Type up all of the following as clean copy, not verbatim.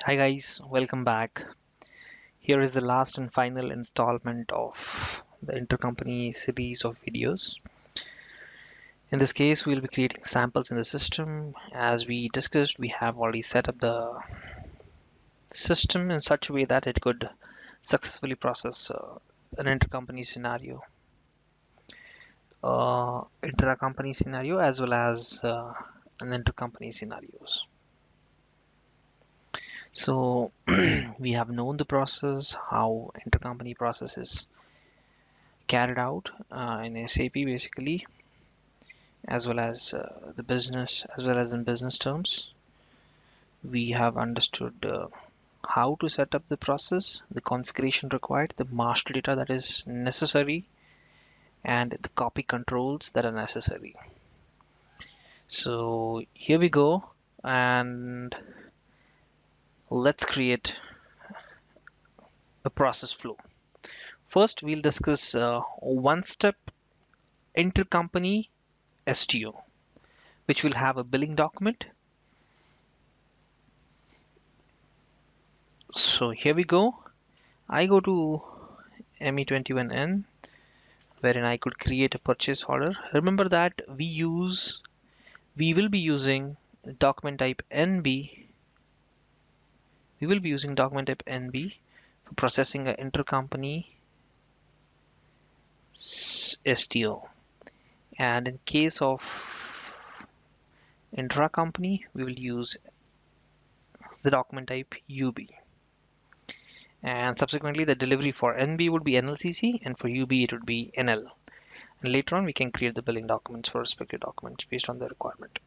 Hi guys, welcome back. Here is the last and final installment of the Intercompany series of videos. In this case, we'll be creating samples in the system. As we discussed, we have already set up the system in such a way that it could successfully process an intercompany scenario, intra-company scenario, as well as an intercompany scenarios. So we have known the process, how intercompany process is carried out in SAP basically, as well as the business, as well as in business terms. We have understood how to set up the process, the configuration required, the master data that is necessary, and the copy controls that are necessary. So here we go, and let's create a process flow. First, we'll discuss one-step intercompany STO, which will have a billing document. So here we go. I go to ME21N, wherein I could create a purchase order. Remember that we will be using document type NB. We will be using document type NB for processing an intercompany STO. And in case of intra-company, we will use the document type UB. And subsequently, the delivery for NB would be NLCC, and for UB it would be NL. And later on, we can create the billing documents for respective documents based on the requirement.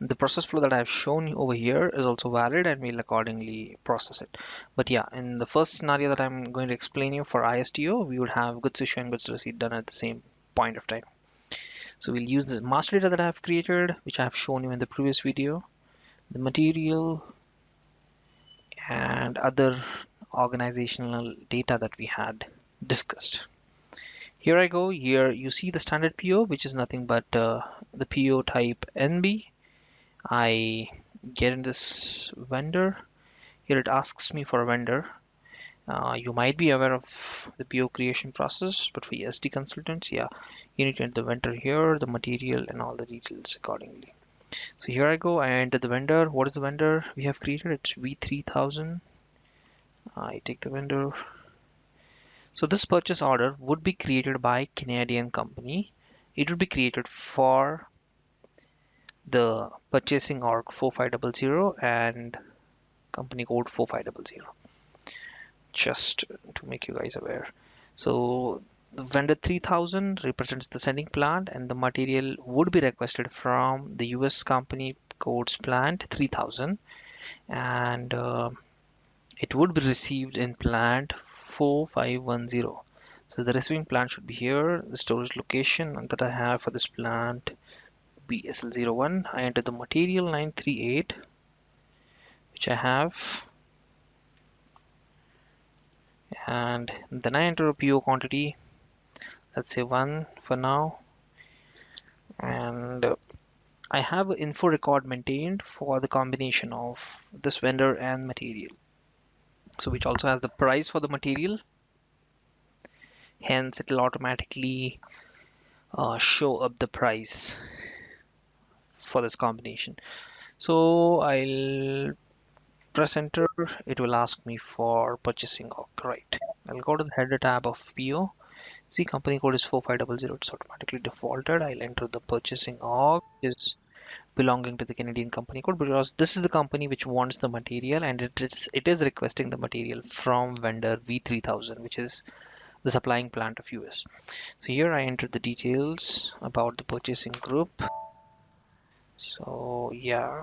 The process flow that I've shown you over here is also valid, and we'll accordingly process it. But yeah, in the first scenario that I'm going to explain you for ISTO, we would have goods issue and goods receipt done at the same point of time. So we'll use the master data that I have created, which I have shown you in the previous video, the material, and other organizational data that we had discussed. Here I go. Here you see the standard PO, which is nothing but the PO type NB. I get in this vendor. Here it asks me for a vendor. You might be aware of the PO creation process, but for SD consultants, yeah, you need to enter the vendor here, the material, and all the details accordingly. So here I go. I enter the vendor. What is the vendor we have created? It's V3000. I take the vendor. So this purchase order would be created by Canadian company. It would be created for the purchasing org 4500 and company code 4500, just to make you guys aware. So the vendor 3000 represents the sending plant, and the material would be requested from the US company codes plant 3000, and it would be received in plant 4510. So the receiving plant should be here. The storage location that I have for this plant BSL01. I enter the material 938, which I have, and then I enter a PO quantity. Let's say 1 for now, and I have an info record maintained for the combination of this vendor and material. So which also has the price for the material. Hence, it will automatically show up the price for this combination. So I'll press enter. It will ask me for purchasing org. Right. I'll go to the header tab of PO. See, company code is 4500. It's automatically defaulted. I'll enter the purchasing org is belonging to the Canadian company code, because this is the company which wants the material, and it is requesting the material from vendor V3000, which is the supplying plant of US. So here I enter the details about the purchasing group. So yeah,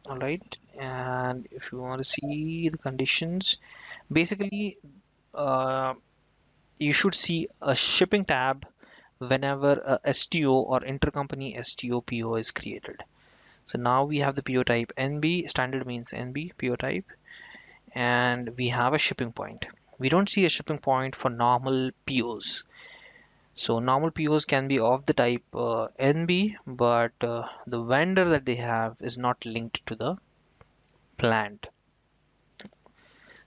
all right. And if you want to see the conditions, basically uh, you should see a shipping tab whenever a STO or intercompany STO PO is created. So now we have the PO type NB, standard means NB PO type, and we have a shipping point. We don't see a shipping point for normal POs. So normal POs can be of the type NB, but the vendor that they have is not linked to the planned.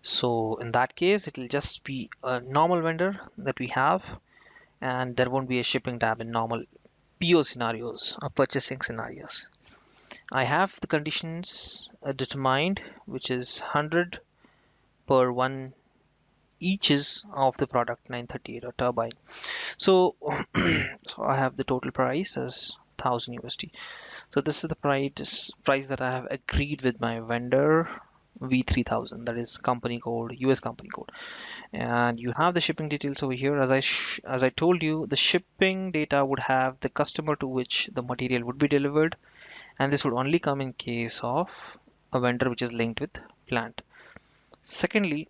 So in that case, it will just be a normal vendor that we have, and there won't be a shipping tab in normal PO scenarios or purchasing scenarios. I have the conditions determined, which is 100 per one each is of the product 938 or turbine. So, so I have the total price as 1000 USD. So this is the price that I have agreed with my vendor V3000, that is company code, US company code. And you have the shipping details over here. As I told you, the shipping data would have the customer to which the material would be delivered, and this would only come in case of a vendor which is linked with plant. Secondly,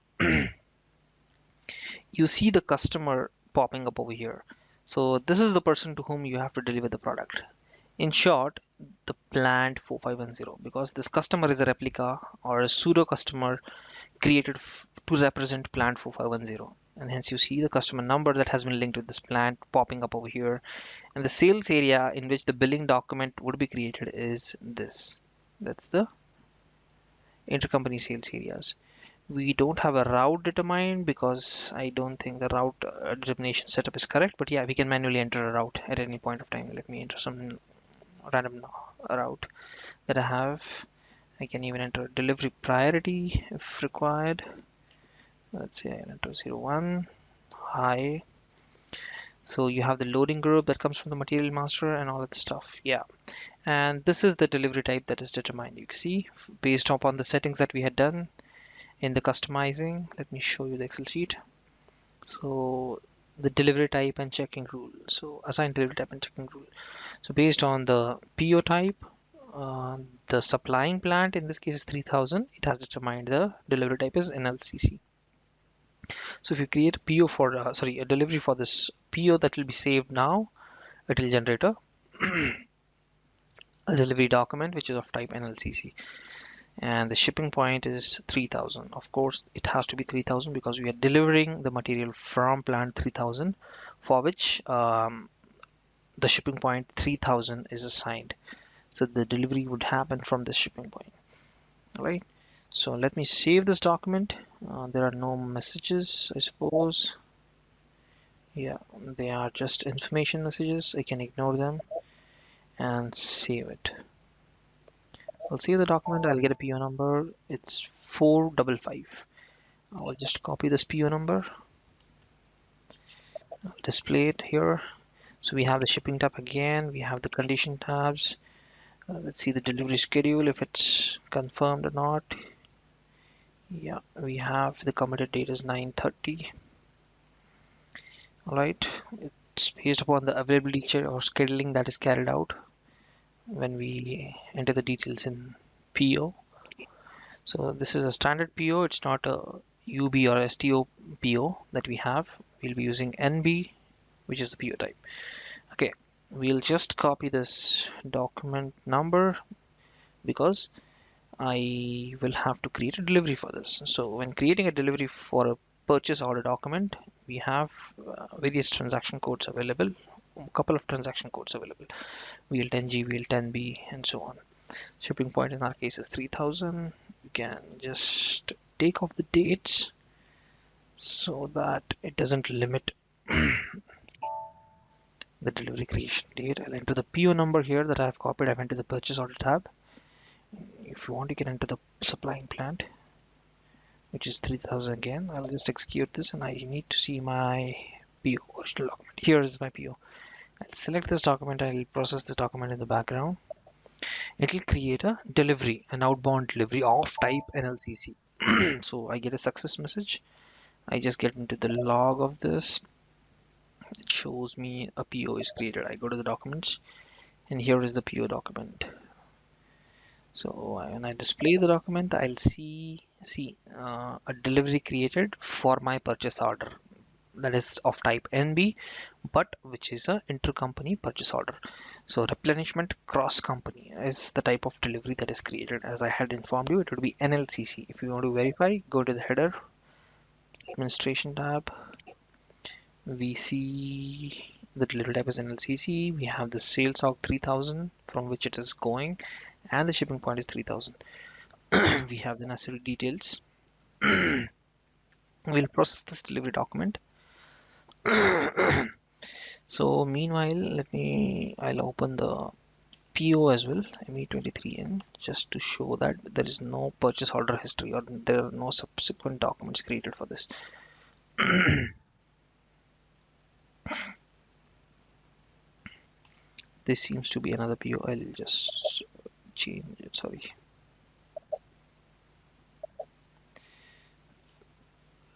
you see the customer popping up over here. So this is the person to whom you have to deliver the product. In short, the plant 4510, because this customer is a replica or a pseudo customer created to represent plant 4510, and hence you see the customer number that has been linked with this plant popping up over here, and the sales area in which the billing document would be created is this. That's the intercompany sales areas. We don't have a route determined because I don't think the route determination setup is correct, but yeah, we can manually enter a route at any point of time. Let me enter some random route that I have. I can even enter delivery priority if required. Let's say I enter 01 high. So you have the loading group that comes from the material master and all that stuff. Yeah. And this is the delivery type that is determined. You can see based upon the settings that we had done in the customizing. Let me show you the Excel sheet. So the delivery type and checking rule. So assign delivery type and checking rule. So based on the PO type, the supplying plant in this case is 3000. It has determined the delivery type is NLCC. So if you create a PO for a delivery for this PO that will be saved now, it will generate a delivery document which is of type NLCC, and the shipping point is 3000. Of course it has to be 3000 because we are delivering the material from plant 3000, for which the shipping point 3000 is assigned. So the delivery would happen from this shipping point. All right, so let me save this document. There are no messages, I suppose. Yeah, they are just information messages. I can ignore them and save it. I'll save the document. I'll get a PO number. It's 455. I'll just copy this PO number. I'll display it here. So we have the shipping tab again. We have the condition tabs. Let's see the delivery schedule, if it's confirmed or not. Yeah, we have the committed date is 9:30. All right, it's based upon the availability or scheduling that is carried out when we enter the details in PO. So this is a standard PO. It's not a UB or STO PO that we have. We'll be using NB, which is the PO type. Okay, we'll just copy this document number because I will have to create a delivery for this. So when creating a delivery for a purchase order document, we have various transaction codes available, a couple of transaction codes available, VL10G, VL10B, and so on. Shipping point in our case is 3000. You can just take off the dates so that it doesn't limit the delivery creation date. I'll enter the PO number here that I've copied. I've entered the purchase order tab. If you want, you can enter the supplying plant, which is 3000 again. I'll just execute this and I need to see my PO original document. Here is my PO. I'll select this document. I'll process this document in the background. It will create a delivery, an outbound delivery of type NLCC. So I get a success message. I just get into the log of this. It shows me a PO is created. I go to the documents and here is the PO document. So when I display the document, I'll see a delivery created for my purchase order that is of type NB, but which is a intercompany purchase order. So replenishment cross company is the type of delivery that is created. As I had informed you, it would be NLCC. If you want to verify, go to the header, administration tab. We see the delivery type is NLCC. We have the sales of 3000 from which it is going, and the shipping point is 3000. We have the necessary details. We'll process this delivery document. So meanwhile, I'll open the PO as well, ME23N, just to show that there is no purchase order history or there are no subsequent documents created for this. This seems to be another PO. I'll just change it. Sorry.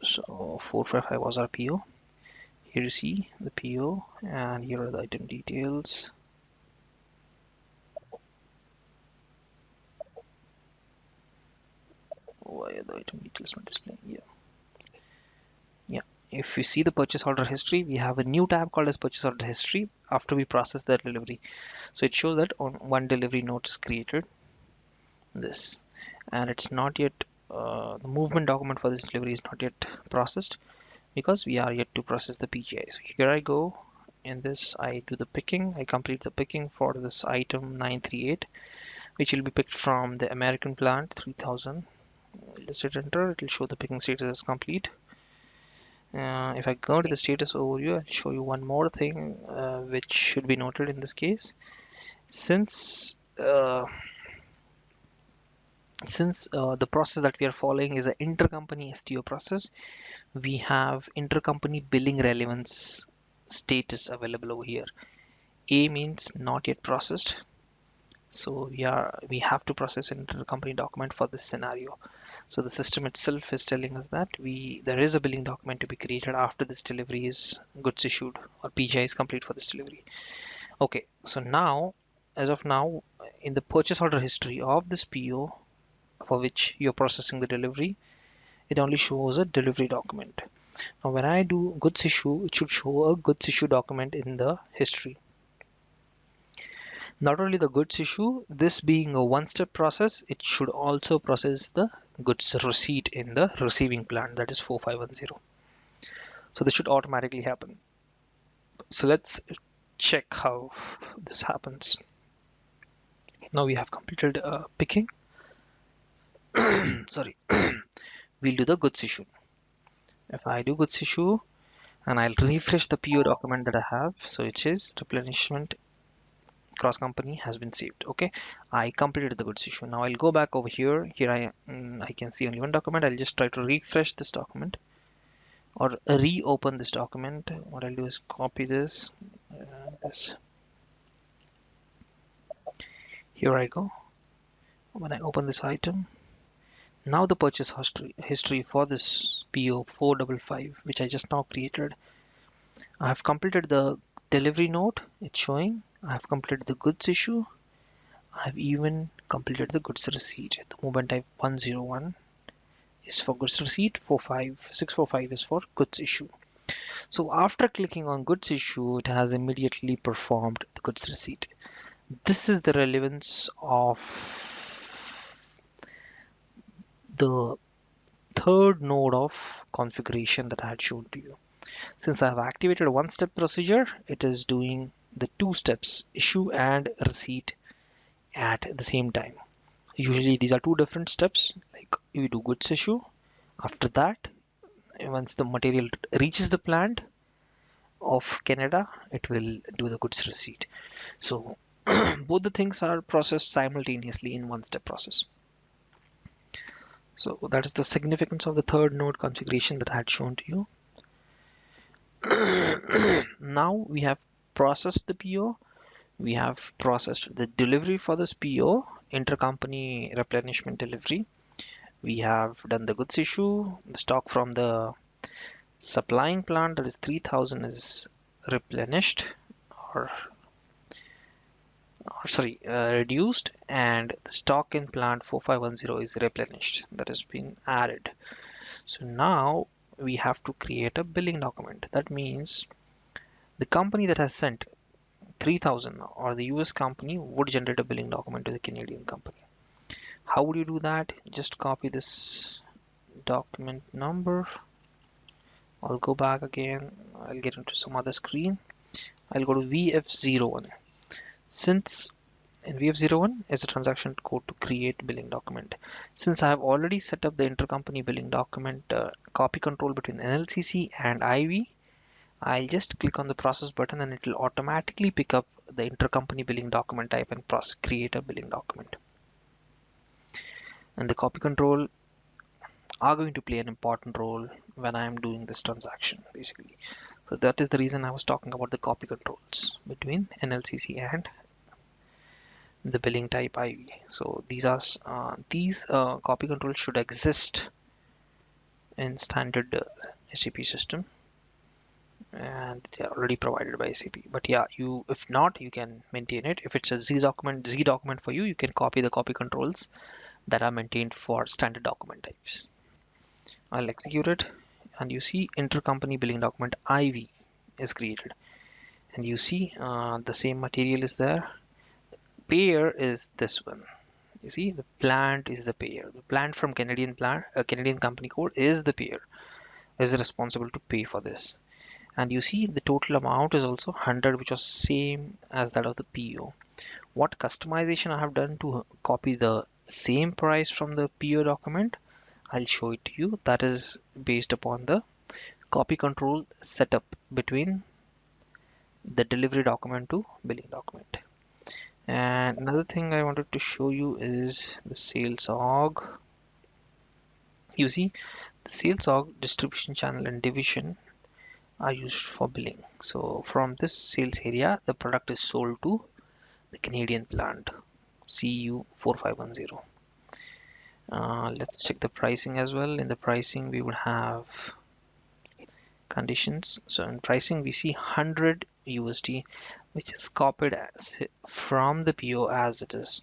So 455 was our PO. Here you see the PO, and here are the item details. Why are the item details not displaying? Yeah. If you see the purchase order history, we have a new tab called as purchase order history after we process that delivery. So it shows that on one delivery note is created, this, and it's not yet the movement document for this delivery is not yet processed because we are yet to process the PGI. So here I go in this, I do the picking, I complete the picking for this item 938, which will be picked from the American plant 3000. Let's hit enter, it will show the picking status as complete. If I go to the status overview, I'll show you one more thing which should be noted in this case. Since the process that we are following is an intercompany STO process, we have intercompany billing relevance status available over here. A means not yet processed, so we have to process an intercompany document for this scenario. So the system itself is telling us that there is a billing document to be created after this delivery is goods issued or PGI is complete for this delivery. Okay, so now, as of now, in the purchase order history of this PO for which you're processing the delivery, it only shows a delivery document. Now when I do goods issue, it should show a goods issue document in the history. Not only the goods issue, this being a one-step process, it should also process the goods receipt in the receiving plant, that is 4510. So this should automatically happen. So let's check how this happens. Now we have completed picking. Sorry. We'll do the goods issue. If I do goods issue and I'll refresh the PO document that I have, so it says replenishment cross company has been saved. Okay, I completed the goods issue. Now I'll go back over here. I can see only one document. I'll just try to refresh this document or reopen this document. What I'll do is copy this. Here I go. When I open this item, now the purchase history for this PO 455, which I just now created, I have completed the delivery note. It's showing. I have completed the goods issue. I have even completed the goods receipt. The movement type 101 is for goods receipt, 645 is for goods issue. So after clicking on goods issue, it has immediately performed the goods receipt. This is the relevance of the third node of configuration that I had shown to you. Since I have activated a one-step procedure, it is doing the two steps, issue and receipt, at the same time. Usually these are two different steps, like you do goods issue. After that, once the material reaches the plant of Canada, it will do the goods receipt. So both the things are processed simultaneously in one step process. So that is the significance of the third node configuration that I had shown to you. Now we have processed the PO. We have processed the delivery for this PO, intercompany replenishment delivery. We have done the goods issue. The stock from the supplying plant, that is 3000, is replenished or reduced, and the stock in plant 4510 is replenished, that has been added. So now we have to create a billing document. That means the company that has sent 3000 or the US company would generate a billing document to the Canadian company. How would you do that? Just copy this document number. I'll go back again. I'll get into some other screen. I'll go to VF01. Since And VF01 is a transaction code to create billing document. Since I have already set up the intercompany billing document copy control between NLCC and IV, I'll just click on the process button and it will automatically pick up the intercompany billing document type and create a billing document. And the copy control are going to play an important role when I am doing this transaction basically. So that is the reason I was talking about the copy controls between NLCC and the billing type IV. So these copy controls should exist in standard SAP system, and they are already provided by SAP. But yeah, you if not, you can maintain it. If it's a Z document for you, you can copy the copy controls that are maintained for standard document types. I'll execute it, and you see intercompany billing document IV is created, and you see the same material is there. Payer is this one. You see, the plant is the payer. The plant from Canadian company code is the payer, is responsible to pay for this. And you see the total amount is also 100, which was same as that of the PO. What customization I have done to copy the same price from the PO document, I'll show it to you. That is based upon the copy control setup between the delivery document to billing document. And another thing I wanted to show you is the sales org. You see, the sales org, distribution channel, and division are used for billing. So from this sales area, the product is sold to the Canadian plant, CU4510. Let's check the pricing as well. In the pricing, we would have conditions. So in pricing, we see 100 USD, which is copied from the PO as it is.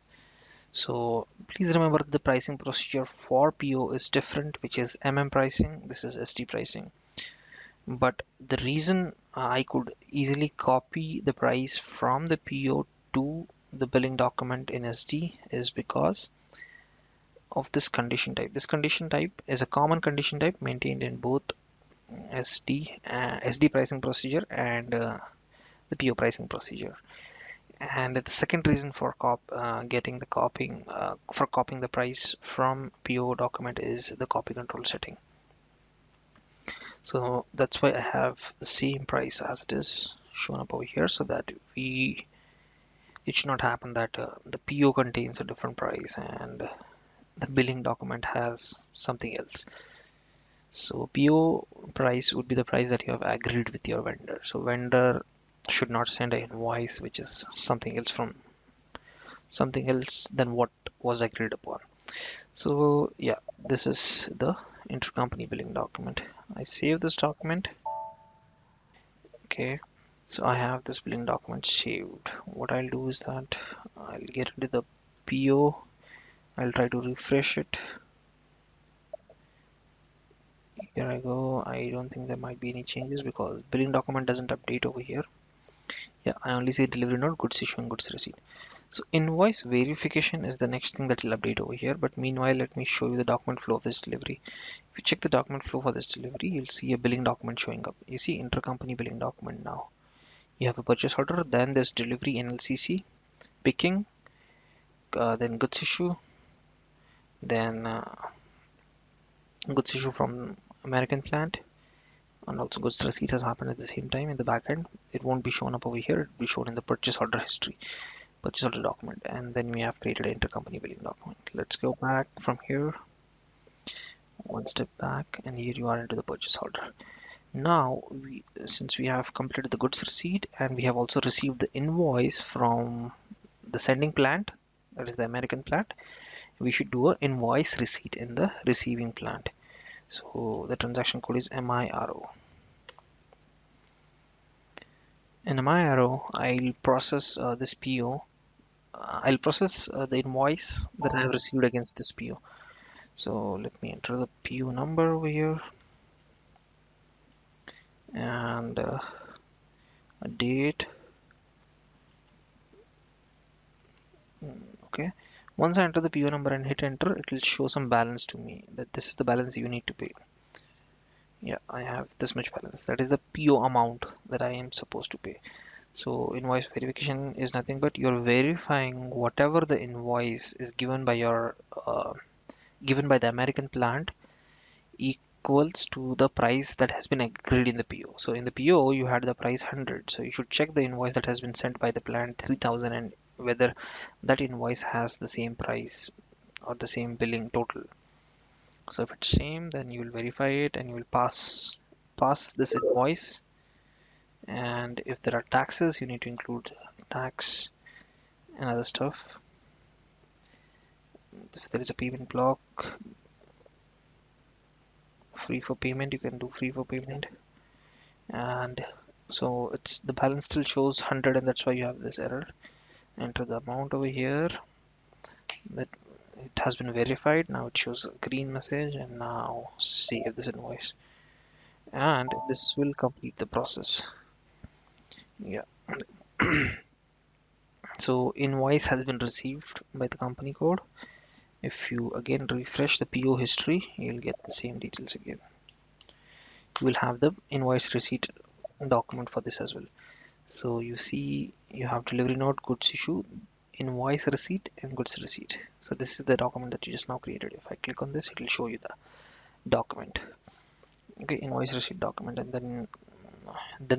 So please remember the pricing procedure for PO is different, which is pricing. This is ST pricing. But the reason I could easily copy the price from the PO to the billing document in SD is because of this condition type. This condition type is a common condition type maintained in both SD pricing procedure and the PO pricing procedure. And the second reason for getting the copying the price from PO document is the copy control setting. So that's why I have the same price as it is shown up over here, so that it should not happen that the PO contains a different price and the billing document has something else. So PO price would be the price that you have agreed with your vendor. So vendor should not send an invoice which is something else than what was agreed upon. So yeah, this is the intercompany billing document. I save this document. Okay, so I have this billing document saved. What I'll do is that I'll get into the PO. I'll try to refresh it. Here I go. I don't think there might be any changes because billing document doesn't update over here. Yeah, I only say delivery note, goods issue and goods receipt. So invoice verification is the next thing that will update over here. But meanwhile, let me show you the document flow of this delivery. If you check the document flow for this delivery, you'll see a billing document showing up. You see intercompany billing document now. You have a purchase order, then there's delivery NLCC, picking, then goods issue, then goods issue from American plant, and also goods receipt has happened at the same time in the back end. It won't be shown up over here, it will be shown in the purchase order history, purchase order document, and then we have created an intercompany billing document. Let's go back from here, one step back, and here you are into the purchase order. Now, since we have completed the goods receipt and we have also received the invoice from the sending plant, that is the American plant, we should do an invoice receipt in the receiving plant. So the transaction code is MIRO. In MIRO, I'll process this PO. I'll process the invoice that I have received against this PO. So let me enter the PO number over here and a date. Okay. Once I enter the PO number and hit enter, it will show some balance to me that this is the balance you need to pay. Yeah, I have this much balance. That is the PO amount that I am supposed to pay. So invoice verification is nothing but you're verifying whatever the invoice is given by your given by the American plant equals to the price that has been agreed in the PO. So in the PO you had the price 100, so you should check the invoice that has been sent by the plant 3000 and whether that invoice has the same price or the same billing total. So if it's same, then you will verify it and you will pass this invoice. And if there are taxes, you need to include tax and other stuff. If there is a payment block, free for payment, you can do free for payment. And so it's the balance still shows 100, and that's why you have this error. Enter the amount over here that it has been verified. Now it shows a green message, and now save this invoice. And this will complete the process. Yeah. So invoice has been received by the company code. If you again refresh the PO history, you'll get the same details again. You will have the invoice receipt document for this as well. So you see you have delivery note, goods issue, invoice receipt and goods receipt. So this is the document that you just now created. If I click on this, it will show you the document. Okay, invoice receipt document, and then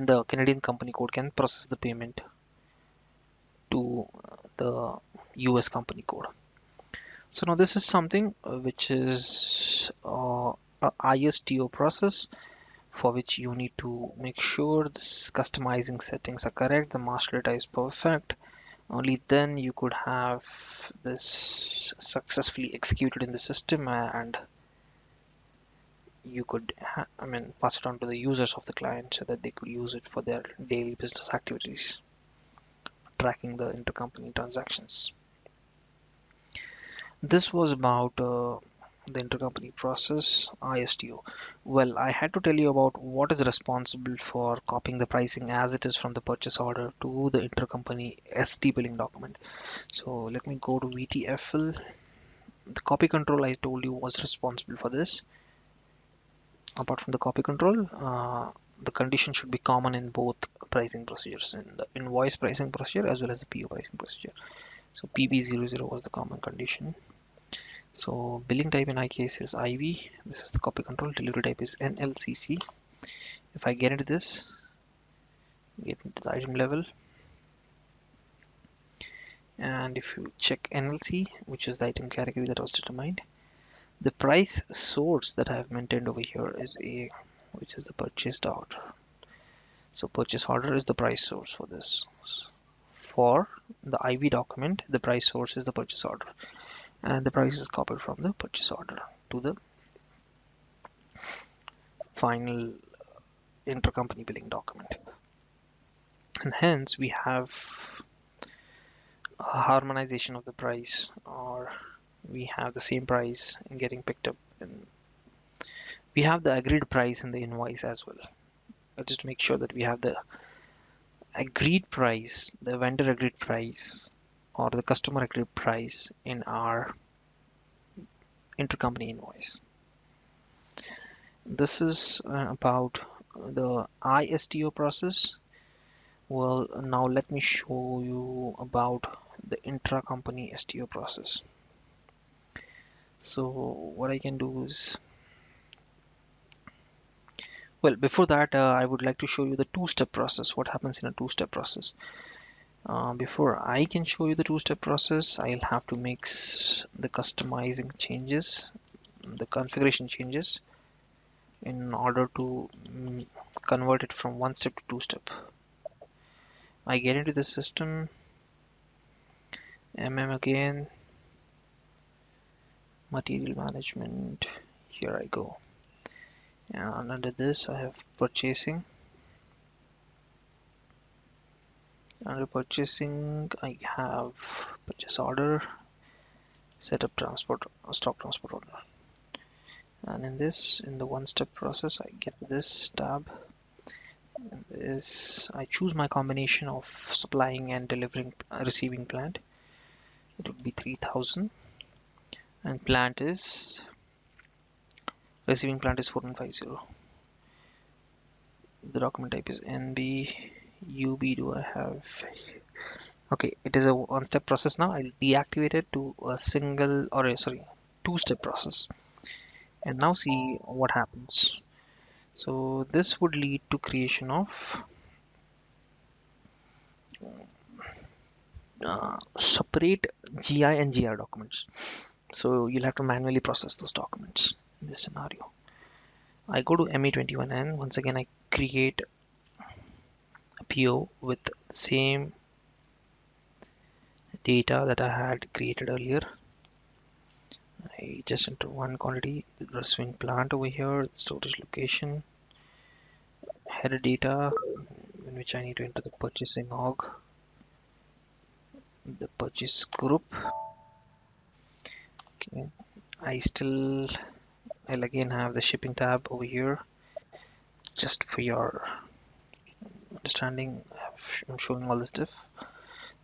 the Canadian company code can process the payment to the US company code. So now this is something which is a ISTO process for which you need to make sure this customizing settings are correct, the master data is perfect. Only then you could have this successfully executed in the system, and you could pass it on to the users of the client so that they could use it for their daily business activities, tracking the intercompany transactions. This was about the intercompany process, ISTO. Well, I had to tell you about what is responsible for copying the pricing as it is from the purchase order to the intercompany ST billing document. So let me go to VTFL. The copy control I told you was responsible for this. Apart from the copy control, the condition should be common in both pricing procedures, in the invoice pricing procedure as well as the PO pricing procedure. So PB00 was the common condition. So billing type in my case is IV. This is the copy control. Delivery type is NLCC. If I get into this, get into the item level, and if you check NLC, which is the item category that was determined, the price source that I have maintained over here is A, which is the purchased order. So purchase order is the price source for this. For the IV document, the price source is the purchase order, and the price is copied from the purchase order to the final intercompany billing document. And hence we have a harmonization of the price, or we have the same price getting picked up, and we have the agreed price in the invoice as well. Just to make sure that we have the agreed price, the vendor agreed price or the customer agreed price in our intercompany invoice. This is about the ISTO process. Well, now let me show you about the intra-company STO process. So what I can do is, well, before that, I would like to show you the two-step process. What happens in a two-step process? Before I can show you the two-step process, I'll have to make the customizing changes, the configuration changes, in order to convert it from one step to two-step. I get into the system, again, material management, here I go. And under this I have purchasing. Under purchasing I have purchase order, setup transport, stock transport order. And in the one-step process, I get this tab. And this, I choose my combination of supplying and delivering, receiving plant. It would be 3000, and plant is receiving plant is 4150. The document type is NB. UB do I have? Okay, it is a one-step process now. I'll deactivate it to a single or a, sorry, two-step process. And now see what happens. So this would lead to creation of separate GI and GR documents. So you'll have to manually process those documents in this scenario. I go to ME21N. Once again, I create a PO with the same data that I had created earlier. I just enter one quantity, the receiving plant over here, storage location, header data, in which I need to enter the purchasing org, the purchase group. Okay. I'll again have the shipping tab over here, just for your understanding. I'm showing all this stuff.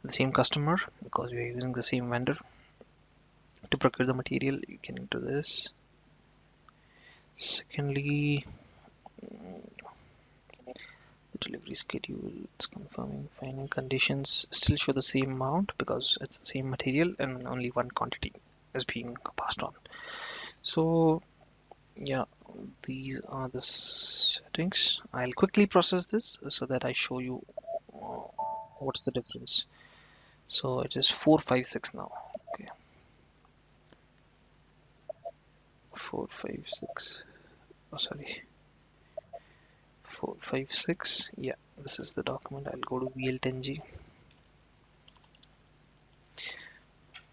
The same customer, because we are using the same vendor to procure the material. You can enter this. Secondly, the delivery schedule, it's confirming finding conditions still show the same amount because it's the same material and only one quantity is being passed on. So yeah, these are the settings. I'll quickly process this so that I show you what's the difference. So it is 456 now. Okay, 456. Oh, sorry, 456. Yeah, this is the document. I'll go to VL10G.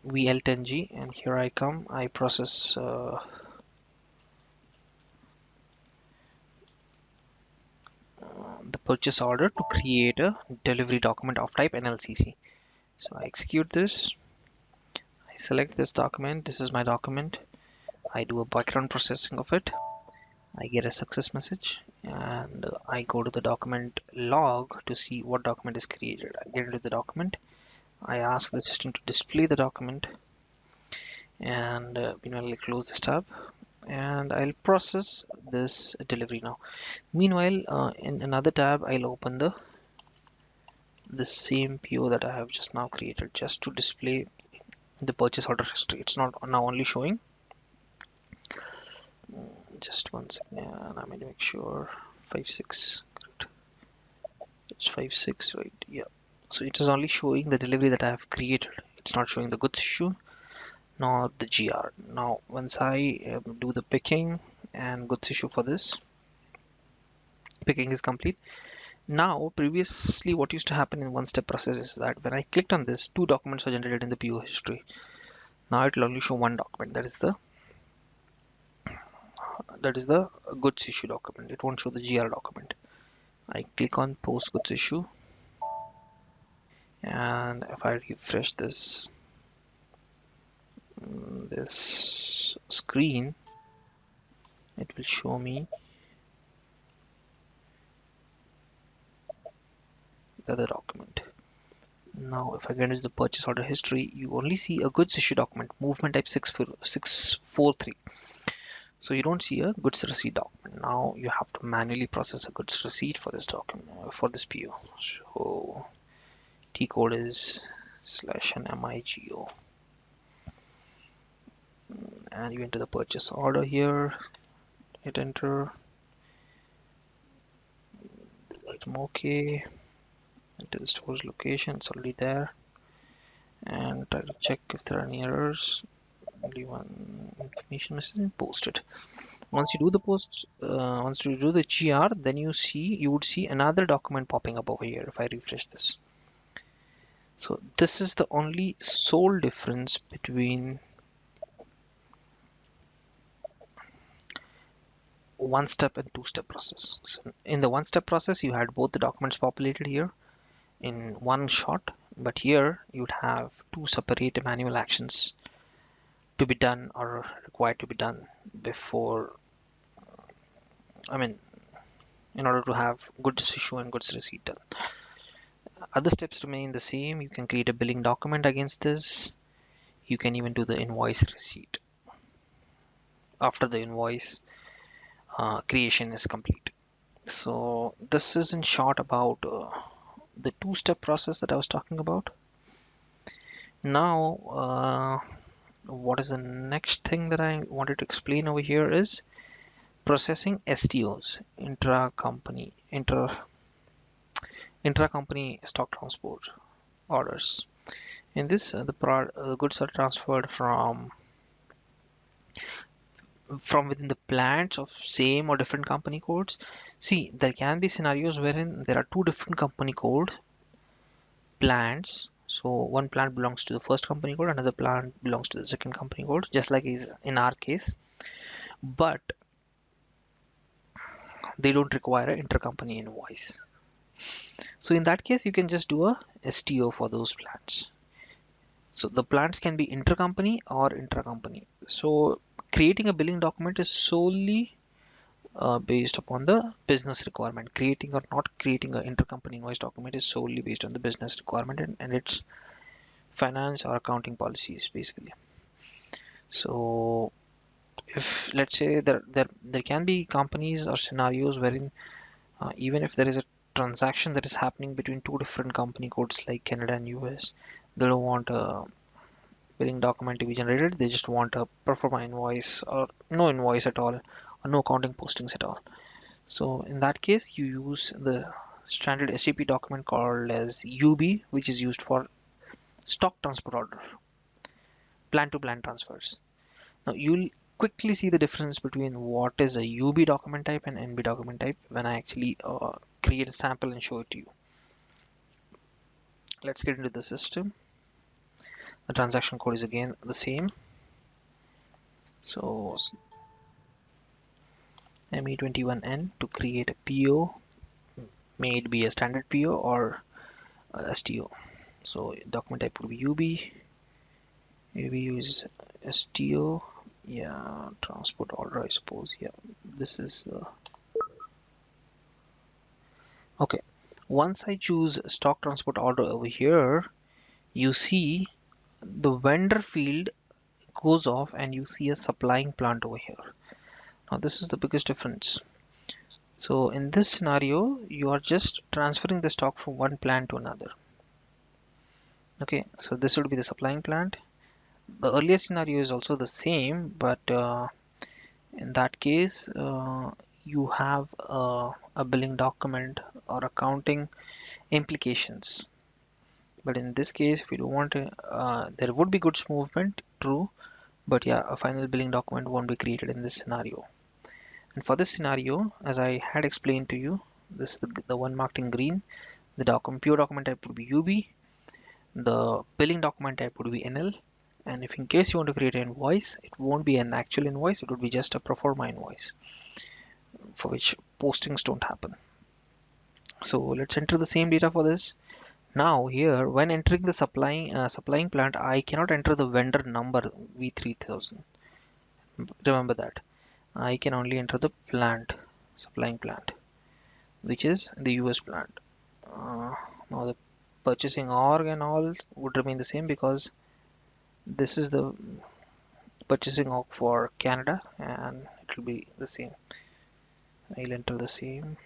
VL10G, and here I come. I process the purchase order to create a delivery document of type NLCC. So I execute this. I select this document. This is my document. I do a background processing of it. I get a success message, and I go to the document log to see what document is created. I get into the document. I ask the system to display the document, and I'll close this tab, and I'll process this delivery now. Meanwhile, in another tab, I'll open the same PO that I have just now created, just to display the purchase order history. It's not now only showing. Just one second, and I'm going to make sure 56. Correct. It's 56, right? Yeah. So it is only showing the delivery that I have created. It's not showing the goods issue nor the GR. Now, once I do the picking and goods issue for this, picking is complete. Now, previously, what used to happen in one-step process is that when I clicked on this, two documents are generated in the PO history. Now it will only show one document. That is the goods issue document. It won't show the GR document. I click on post goods issue, and if I refresh this screen, it will show me the other document. Now, if I get into the purchase order history, you only see a goods issue document, movement type 643. So you don't see a goods receipt document. Now you have to manually process a goods receipt for this document, for this PO. So T code is /MIGO, and you enter the purchase order here, hit enter, item OK, enter the storage location, it's already there, and try to check if there are any errors. Only one information message, post it. Once you do the once you do the GR, then you would see another document popping up over here if I refresh this. So this is the only sole difference between one-step and two-step process. So in the one-step process, you had both the documents populated here in one shot, but here you'd have two separate manual actions to be done or required to be done before, I mean, in order to have goods issue and goods receipt done. Other steps remain the same. You can create a billing document against this. You can even do the invoice receipt after the invoice creation is complete. So this is in short about the two-step process that I was talking about. Now, what is the next thing that I wanted to explain over here is processing STOs, intra-company stock transport orders. In this, the goods are transferred from within the plants of same or different company codes. See, there can be scenarios wherein there are two different company code plants. So one plant belongs to the first company code, another plant belongs to the second company code, just like is in our case. But they don't require an intercompany invoice. So in that case, you can just do a STO for those plants. So the plants can be intercompany or intra-company. So creating a billing document is solely based upon the business requirement. Creating or not creating an intercompany invoice document is solely based on the business requirement and its finance or accounting policies basically. So if let's say there can be companies or scenarios wherein even if there is a transaction that is happening between two different company codes like Canada and US, they don't want a billing document to be generated. They just want a pro forma invoice or no invoice at all or no accounting postings at all. So in that case, you use the standard SAP document called as UB, which is used for stock transfer order, plan to plan transfers. Now you'll quickly see the difference between what is a UB document type and NB document type when I actually create a sample and show it to you. Let's get into the system. The transaction code is again the same. So ME21N to create a PO, may it be a standard PO or STO. So document type would be UB. Maybe use STO. Yeah, transport order, I suppose. Yeah, this is okay. Once I choose stock transport order over here, you see the vendor field goes off and you see a supplying plant over here. Now this is the biggest difference. So in this scenario, you are just transferring the stock from one plant to another. Okay, so this would be the supplying plant. The earlier scenario is also the same, but in that case, you have a billing document or accounting implications. But in this case, if you don't want to, there would be goods movement, true, but yeah, a final billing document won't be created in this scenario. And for this scenario, as I had explained to you, this is the one marked in green. The pure document type would be UB. The billing document type would be NL. And if in case you want to create an invoice, it won't be an actual invoice, it would be just a pro forma invoice for which postings don't happen. So let's enter the same data for this. Now here, when entering the supplying plant, I cannot enter the vendor number V3000. Remember that. I can only enter the supplying plant, which is the US plant. Now the purchasing org and all would remain the same because this is the purchasing org for Canada and it will be the same. I'll enter the same.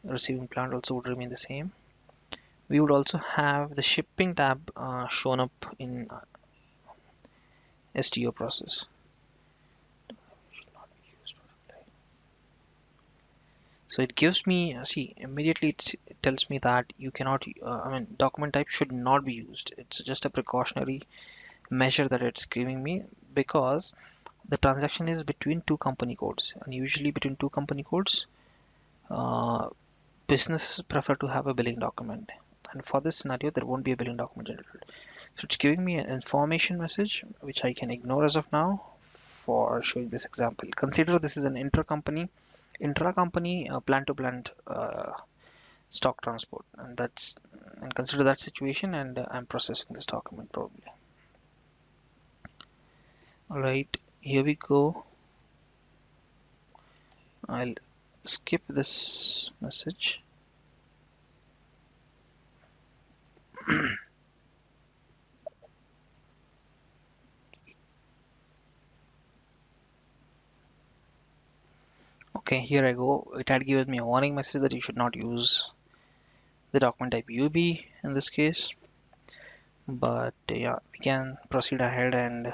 Receiving plant also would remain the same. We would also have the shipping tab shown up in STO process. So it gives me, see, immediately it tells me that you cannot, I mean, document type should not be used. It's just a precautionary measure that it's giving me because the transaction is between two company codes, and usually between two company codes, uh, businesses prefer to have a billing document. And for this scenario, there won't be a billing document generated. So it's giving me an information message, which I can ignore as of now for showing this example. Consider this is an intra-company plant-to-plant stock transport, and consider that situation, and I'm processing this document probably. All right, here we go. I'll skip this message. Okay, here I go. It had given me a warning message that you should not use the document type UB in this case. But yeah, we can proceed ahead and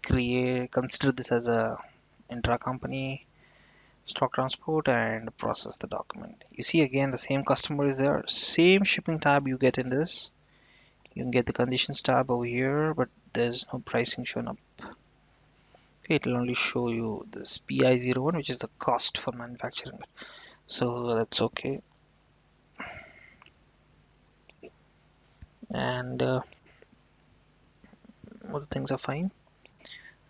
consider this as a intra-company stock transport and process the document. You see again the same customer is there, same shipping tab you get in this. You can get the conditions tab over here, but there's no pricing shown up. Okay, it will only show you this PI01, which is the cost for manufacturing it. So that's okay. And all the things are fine.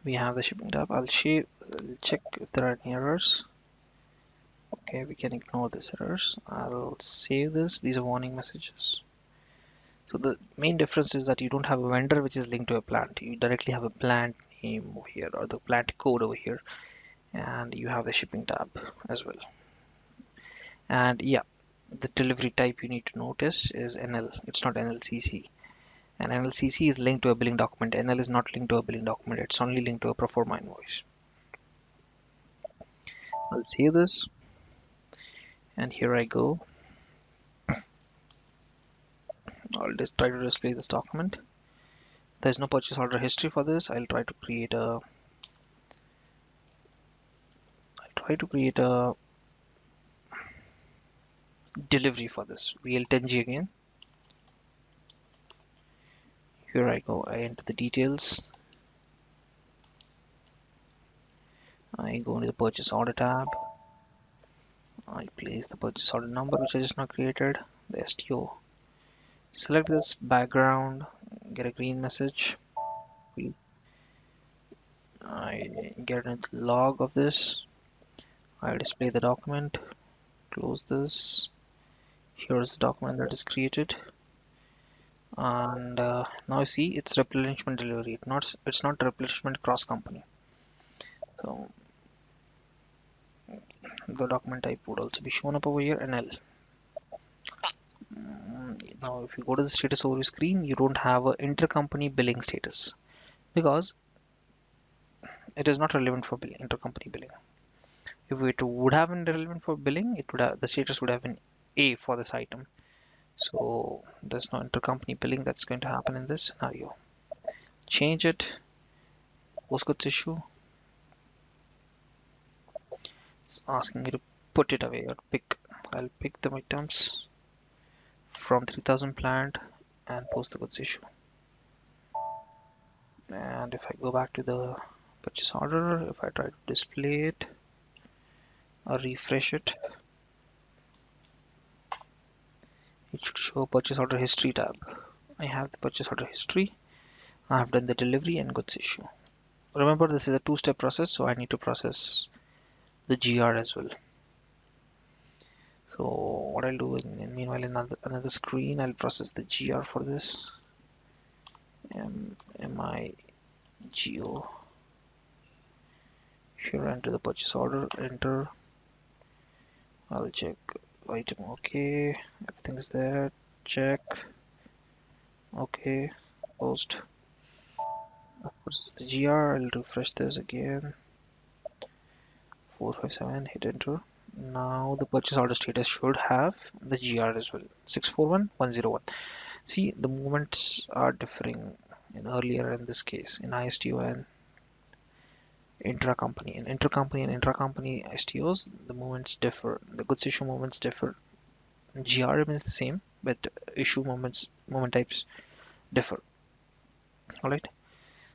We have the shipping tab. I'll check if there are any errors. Okay, we can ignore these errors. I'll save this. These are warning messages. So the main difference is that you don't have a vendor which is linked to a plant. You directly have a plant name over here or the plant code over here, and you have the shipping tab as well. And yeah, the delivery type you need to notice is NL. It's not NLCC. And NLCC is linked to a billing document. NL is not linked to a billing document. It's only linked to a pro forma invoice. I'll save this, and here I go. I'll just try to display this document. There's no purchase order history for this. I'll try to create a delivery for this. VL10G again. Here I go. I enter the details. I go into the purchase order tab. I place the purchase order number which I just now created, the STO. Select this background, get a green message. I get a log of this. I'll display the document. Close this. Here's the document that is created. And now you see it's replenishment delivery. It's not replenishment cross company. So the document type would also be shown up over here, NL. Now if you go to the status overview screen, you don't have a intercompany billing status because it is not relevant for billing, intercompany billing. If it would have been relevant for billing, it would have the status would have been A for this item. So there's no intercompany billing that's going to happen in this scenario. Change it. Post goods issue. It's asking me to put it away or pick. I'll pick the items from 3000 plant and post the goods issue. And if I go back to the purchase order, if I try to display it or refresh it, it should show purchase order history tab. I have the purchase order history. I have done the delivery and goods issue. Remember, this is a two-step process, so I need to process the GR as well. So what I'll do meanwhile in another screen, I'll process the GR for this. MIGO. Here enter the purchase order, enter. I'll check item, okay, everything is there, check, okay, post. Process the GR, I'll refresh this again, 457, hit enter. Now the purchase order status should have the GR as well, 641101. See, the movements are differing in earlier in this case, in ISTO and intra-company. In intercompany and intra-company STOs, the movements differ. The goods issue movements differ. GR remains the same, but movement types differ. All right.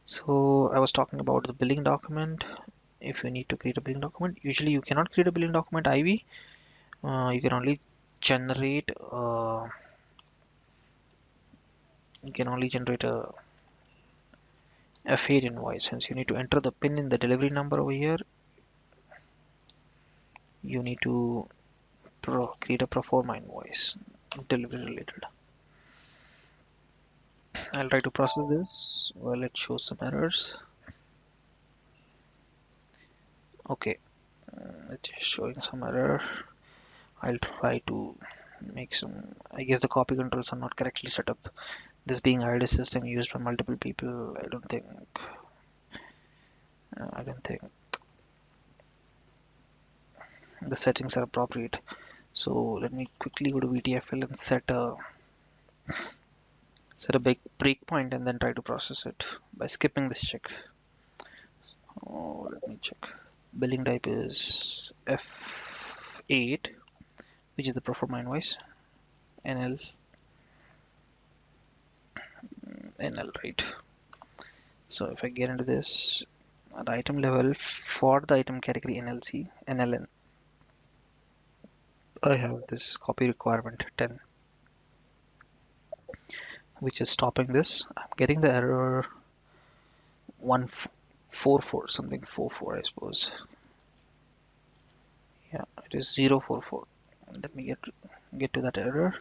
So I was talking about the billing document. If you need to create a billing document, usually you cannot create a billing document IV. You can only generate. You can only generate a fade invoice. Hence, you need to enter the PIN in the delivery number over here. You need to create a pro forma invoice, delivery related. I'll try to process this. Well, it shows some errors. Okay, it is showing some error. I'll try to make some. I guess the copy controls are not correctly set up. This being a system used by multiple people, I don't think the settings are appropriate. So let me quickly go to VTFL and set a big breakpoint and then try to process it by skipping this check. Oh, let me check. Billing type is F8, which is the pro forma invoice. NL, right? So if I get into this at item level for the item category NLC, NLN, I have this copy requirement 10, which is stopping this. I'm getting the error 144, something 44, I suppose. Yeah, it is 044. Let me get to that error.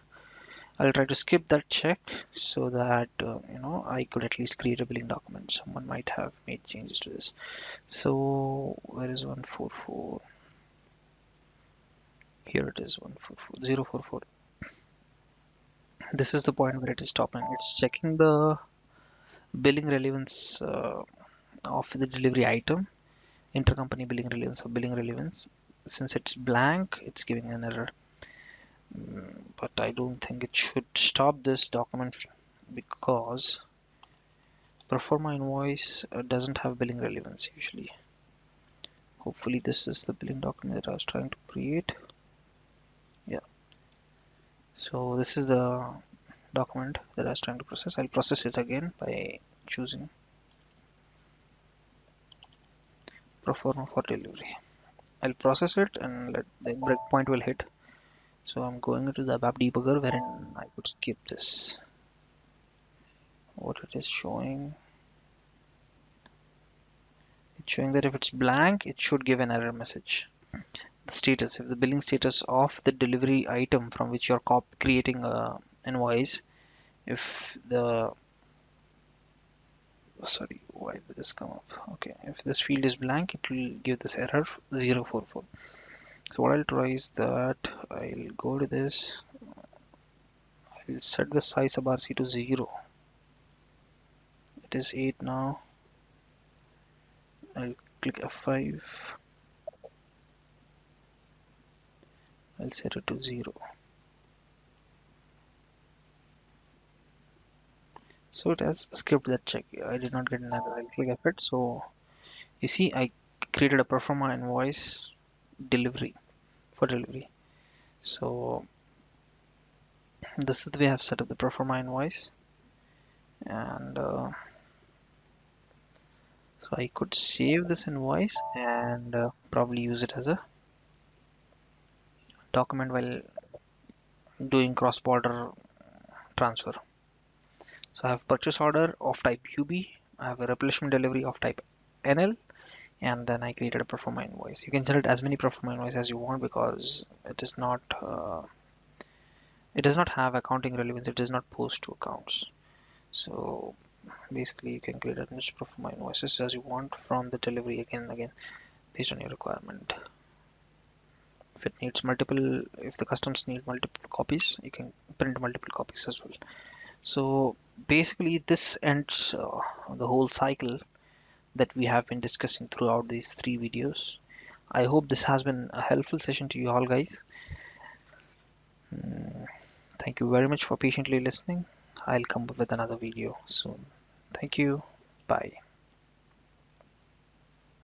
I'll try to skip that check so that I could at least create a billing document. Someone might have made changes to this. So where is 144? Here it is, 144 044. This is the point where it is stopping. It's checking the billing relevance of the delivery item, intercompany billing relevance or billing relevance. Since it's blank, it's giving an error. But I don't think it should stop this document because Proforma invoice doesn't have billing relevance usually. Hopefully this is the billing document that I was trying to create. Yeah. So this is the document that I was trying to process. I'll process it again by choosing Proforma for delivery. I'll process it and let the breakpoint will hit. So I'm going into the ABAP debugger wherein I could skip this. What it is showing, it's showing that if it's blank, it should give an error message. The status, if the billing status of the delivery item from which you're creating a invoice, if the sorry, why did this come up? Okay, if this field is blank, it will give this error 044. So what I'll try is that I'll go to this, I'll set the size of RC to 0. It is 8 now. I'll click F5. I'll set it to 0. So it has skipped that check. I did not get an error. I'll click F8. So you see, I created a performa invoice delivery for delivery. So this is the way I've set up the performa invoice, and so I could save this invoice and probably use it as a document while doing cross-border transfer. So I have purchase order of type UB, I have a replenishment delivery of type NL, and then I created a performa invoice. You can generate as many performa invoices as you want because it is not it does not have accounting relevance. It does not post to accounts. So basically, you can create as much performa invoices as you want from the delivery again and again based on your requirement. If it needs multiple, if the customs need multiple copies, you can print multiple copies as well. So basically, this ends the whole cycle that we have been discussing throughout these 3 videos. I hope this has been a helpful session to you all, guys. Thank you very much for patiently listening. I'll come up with another video soon. Thank you. Bye.